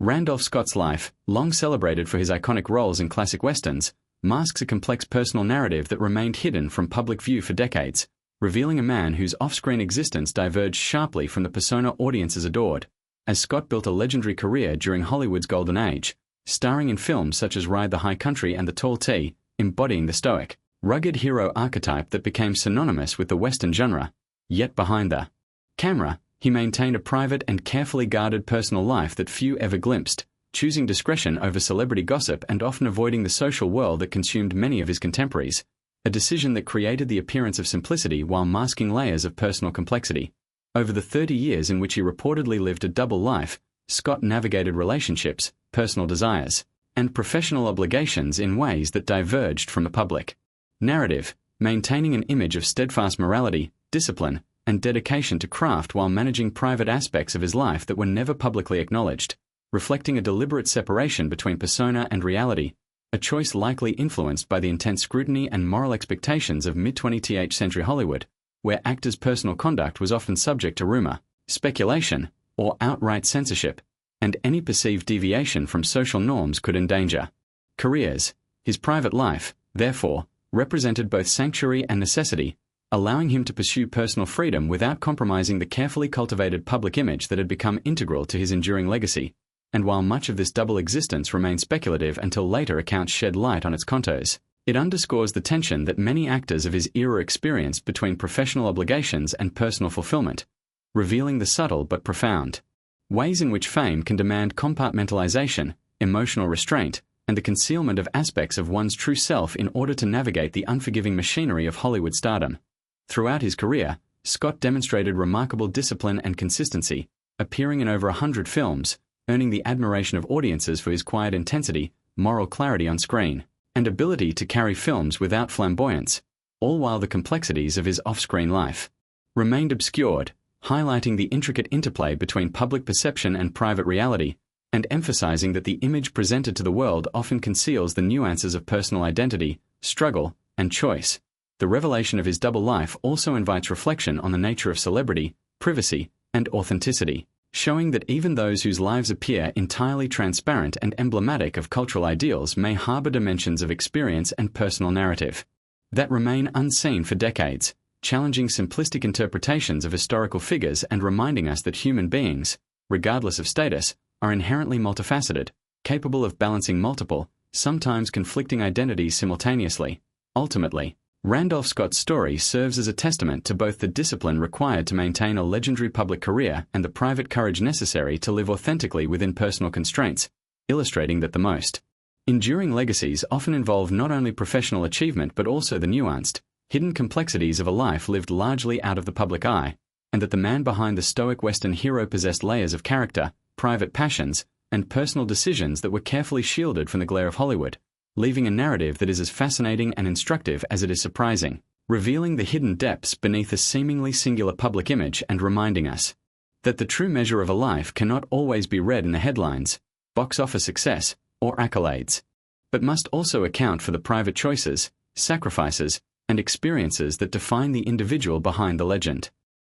Randolph Scott's life, long celebrated for his iconic roles in classic westerns, masks a complex personal narrative that remained hidden from public view for decades, revealing a man whose off-screen existence diverged sharply from the persona audiences adored. As Scott built a legendary career during Hollywood's golden age, starring in films such as Ride the High Country and The Tall T, embodying the stoic, rugged hero archetype that became synonymous with the Western genre. Yet behind the camera, he maintained a private and carefully guarded personal life that few ever glimpsed, choosing discretion over celebrity gossip and often avoiding the social world that consumed many of his contemporaries, a decision that created the appearance of simplicity while masking layers of personal complexity. Over the 30 years in which he reportedly lived a double life, Scott navigated relationships, personal desires, and professional obligations in ways that diverged from the public narrative, maintaining an image of steadfast morality, discipline, and dedication to craft while managing private aspects of his life that were never publicly acknowledged, reflecting a deliberate separation between persona and reality, a choice likely influenced by the intense scrutiny and moral expectations of mid-20th century Hollywood, where actors' personal conduct was often subject to rumor, speculation, or outright censorship, and any perceived deviation from social norms could endanger careers. His private life, therefore, represented both sanctuary and necessity, allowing him to pursue personal freedom without compromising the carefully cultivated public image that had become integral to his enduring legacy. And while much of this double existence remained speculative until later accounts shed light on its contours, it underscores the tension that many actors of his era experienced between professional obligations and personal fulfillment, revealing the subtle but profound ways in which fame can demand compartmentalization, emotional restraint, and the concealment of aspects of one's true self in order to navigate the unforgiving machinery of Hollywood stardom. Throughout his career, Scott demonstrated remarkable discipline and consistency, appearing in over 100 films, earning the admiration of audiences for his quiet intensity, moral clarity on screen, and ability to carry films without flamboyance, all while the complexities of his off-screen life remained obscured, highlighting the intricate interplay between public perception and private reality, and emphasizing that the image presented to the world often conceals the nuances of personal identity, struggle, and choice. The revelation of his double life also invites reflection on the nature of celebrity, privacy, and authenticity, showing that even those whose lives appear entirely transparent and emblematic of cultural ideals may harbor dimensions of experience and personal narrative that remain unseen for decades, challenging simplistic interpretations of historical figures and reminding us that human beings, regardless of status, are inherently multifaceted, capable of balancing multiple, sometimes conflicting identities simultaneously. Ultimately, Randolph Scott's story serves as a testament to both the discipline required to maintain a legendary public career and the private courage necessary to live authentically within personal constraints, illustrating that the most enduring legacies often involve not only professional achievement but also the nuanced, hidden complexities of a life lived largely out of the public eye, and that the man behind the stoic Western hero possessed layers of character, private passions, and personal decisions that were carefully shielded from the glare of Hollywood, leaving a narrative that is as fascinating and instructive as it is surprising, revealing the hidden depths beneath a seemingly singular public image and reminding us that the true measure of a life cannot always be read in the headlines, box office success, or accolades, but must also account for the private choices, sacrifices, and experiences that define the individual behind the legend.